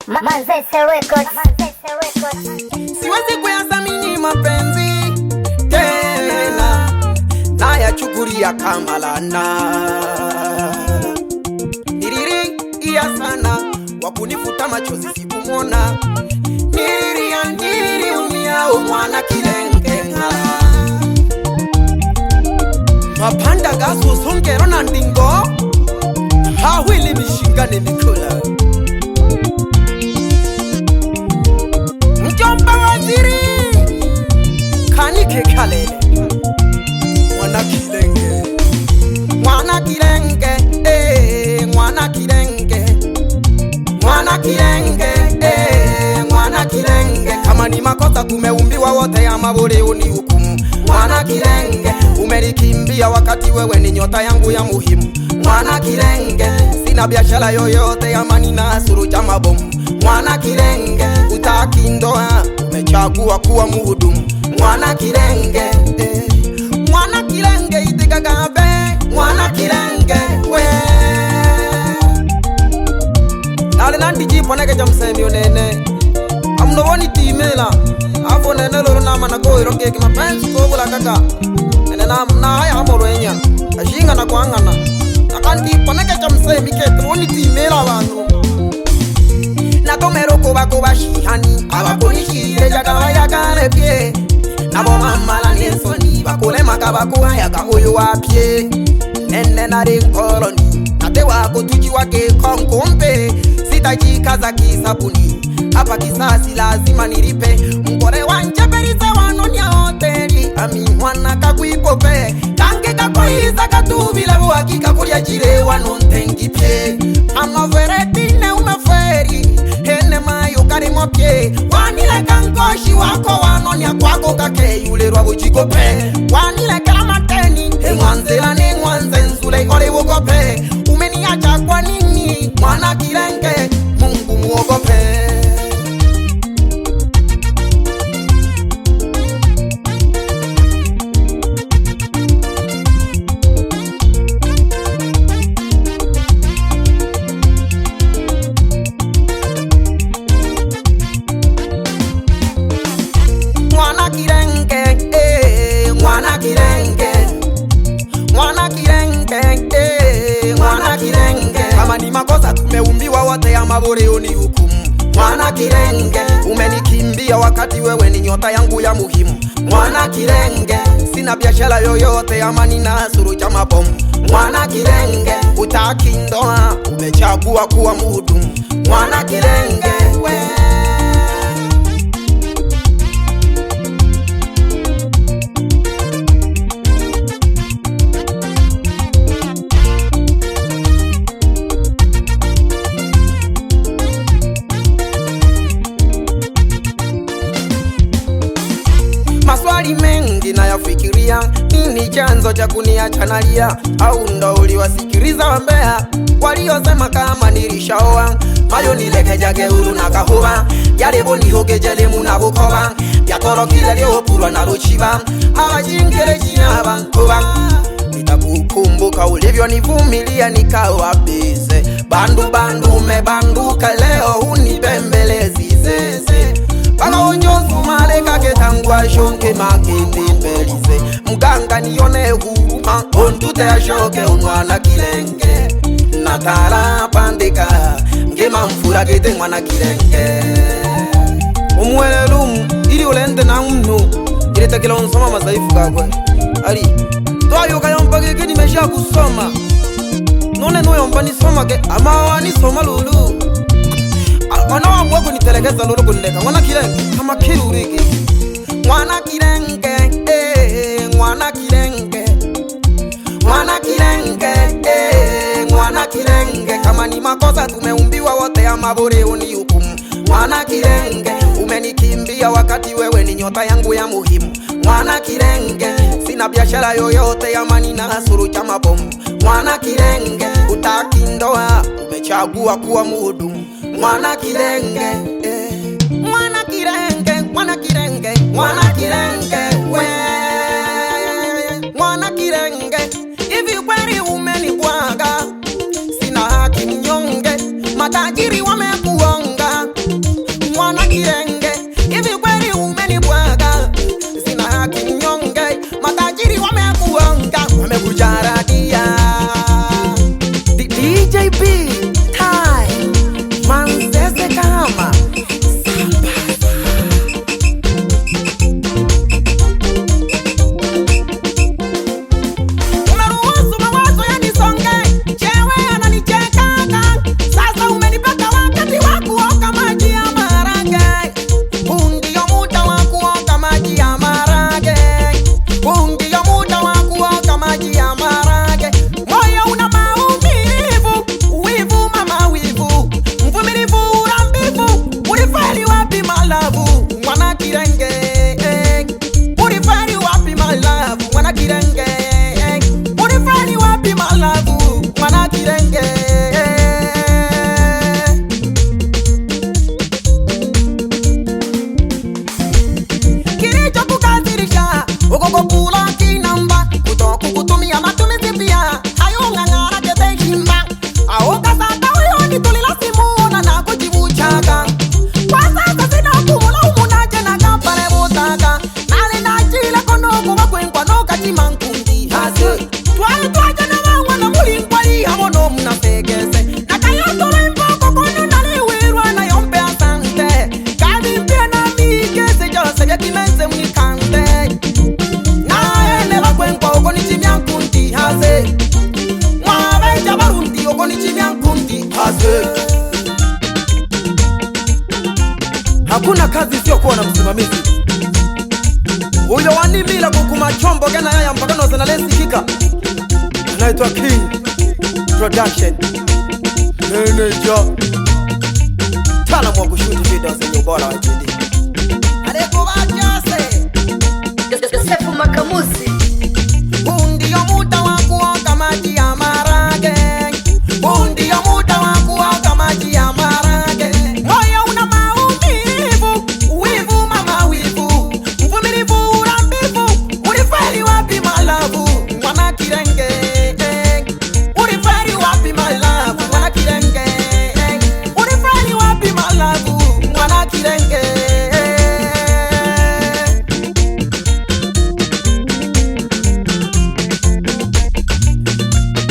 Manzese Records. Siwezi kuyathamini mapenzi tena, nayachukulia kama laana. Nililia sana, wakunifuta machozi sikumwona. Niliumia mwana kilengenga, mapanda gaso songero na ndingo hawili mishingane nikula. Mjomba waziri kanike kalele mwana kilenge, mwana kilenge, mwana kilenge, mwana kilenge, mwana kilenge. Kama ni makosa tumeumbiwa wote, ya mabore unihukumu. Mwana kilenge, umenikimbia wakati wewe ni nyota yangu ya muhimu. Mwana kilenge, sina biashara yoyote, amani na suru cha mabomu. Mwana kilenge, utaki ndoa, umechagua kuwa muhudumu. Mwana kilenge, mwana kilenge itikagabe. Mwana kilenge we ale nandi jipo nege jamsemi onene amno woni timela afo nene loro nama na go iroke ki mapenzi ko bula kaka nene na ya amorenya ashinga na kwangana akandi ponege jamsemi ke woni timela bantu na tomero ko bashihani abakoni shire jakala yakane pie nabo mama la nesoni bakole makabako yaka hoyo wapie nene na koloni ate wako tuji wake konkombe sitajikaza kisabuni hapa kisasi lazima nilipe mkore wanje perize wanonya hoteli ami mwana kakwipope kange kakoiza katubila wakika kulia jire wanontengi pie ama veretine umeferi hene mayo karimo pie wanile kankoshi wako wanonya kwako kake yule rwa bujikope wanile kalamateni mwanzela ni mwanze nzule kore wukope umeniacha kwa nini mwana kilenge Mungu muogope. Mwana kilenge, mwana kilenge, mwana kilenge, mwana kilenge. Kama ni makosa tumeumbiwa wote, ya mabore unihukumu. Mwana kilenge, umenikimbia wakati wewe ni nyota yangu ya muhimu. Mwana kilenge, sina biashara yoyote, amani na suru cha mabomu. Mwana kilenge, utaki ndoa, umechagua kuwa muhudumu. Mwana kilenge we maswali mengi nayafikiria, nini chanzo cha kuniacha nalia? Au ndo uliwasikiliza wambea waliosema kama nilishaoa? Mayo nilekeja huru na kahuba yalibu nihogejele muna bukoba yatoro kile liopurwa na ruchiba awajingere jina bankuba. Nitakukumbuka ulivyo nivumilia nikawa bize bandu umebanduka leo unibembelezi zeze bala onyozu maleka ketangwa shonke makindi mbelize mganga nione huruma ontute ya shoke umwana kilenge natala pandika ngema mfura kete mwana kilenge umwele lumu ili ulende na mnu ili takila unsoma mazaifu kakwe ali tuwayo kayompa keke nimesha kusoma nune yompa nisoma ke ama wanisoma lulu wana wangu nitelekeza lulu kundeka mwana kilenge kama kiruriki. Mwana kilenge, mwana kilenge, mwana kilenge, mwana kilenge. Kama ni makosa tumeumbiwa wote, ya mabore unihukumu. Mwana kilenge, umenikimbia wakati wewe ni nyota yangu ya muhimu. Mwana kilenge, sina biashara yoyote, amani na suru cha mabomu. Mwana kilenge, utaki ndoa, umechagua kuwa muhudumu. Mwana kilenge, mwana kilenge, mwana kilenge, mwana kilenge we mwana kilenge. Hivi kweli umenibwaga, sina haki mnyonge, matajiri wamekuonga Hakuna kazi isiyokuwa na msimamizi. Huyo wanimila kukuma chombo gana yaya mpakano zinalesi kika. Anaitwa King Production Manager. Tala mwa kushuti video zenye ubora wa HD. Aleko wajase Yosefu Makamuzi. Ndio muda wa kuoga maji ya marage. Ndio muda wa kuoga maji ya marage. Moyo una maumivu, wivu mama wivu. Mvumilivu urambivu, ulifeli wapi malavu? Mwana kirenge, ulifeli wapi malavu? Mwana kirenge, ulifeli wapi malavu? Mwana kirenge.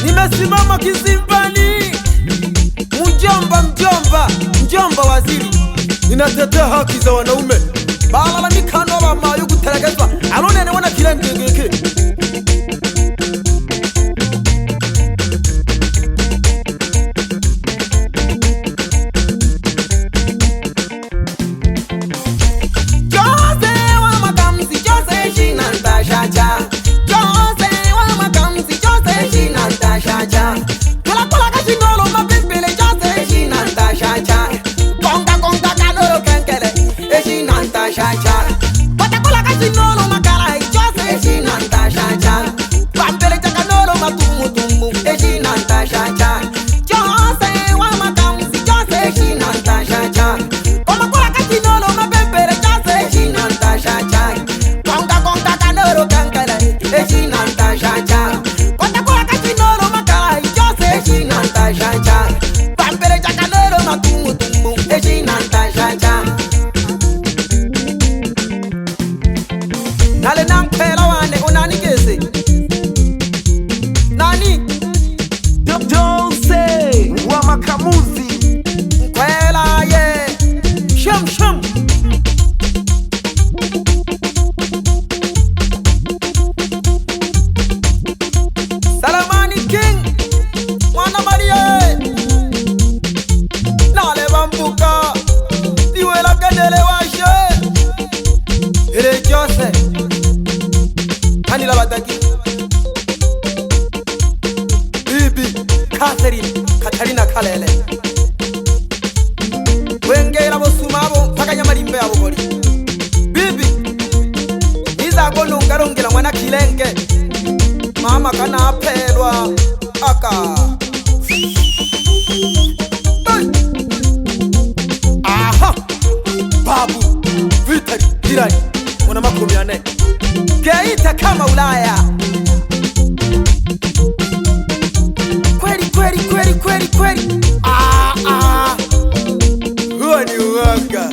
Nimesimama kizimbani, mjomba waziri, ninatetea haki za wanaume. Balalamikano bamayo guteregezwa alonene wana kirenge ngeke. Jose wa makamzi, Jose shinanta shacha. Jose wa makamzi, Jose shinanta shacha. Kula kachingolo mapipile, Jose shinanta shacha. Konga kanoro kenkele, shinanta shacha. Kula kachingolo makala, Jose shinanta shacha. Pampele chakanolo matumu, shinanta shacha. Jose wa makamzi, Jose shinanta shacha. Kula kachingolo mapipile, Jose shinanta shacha. Konga kanoro kenkele, shinanta shacha. Kula kachingolo makala, Jose shinanta shacha. Pampele chakanolo matumu, shinanta shacha. Nale nampela wane unani kese nani Jose wa Makamuzi. Mkwela ye Sham Salamani King Mwana Marie Nale bambuka Diwe la kadele washe Ele Jose Hani la bataki Bibi Catherine Katarina Kalele Wengela bosumabo mpaka nyamalimbe ya bugoli. Bibi Iza gonungarongela mwana kilenge. Mama kana apelwa aka. Hey. Aha Babu Vitali Hirani Mwana makumi ane Geita kama Ulaya. Kweli huo ni uwanga.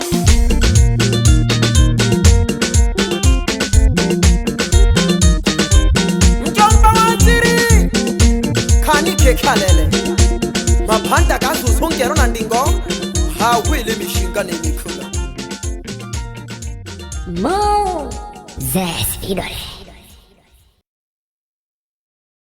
Mjomba waziri Kanike Kalele Mapanda kasu songero na ndingo hawili mishinga ni mikula Mo Zes Idole.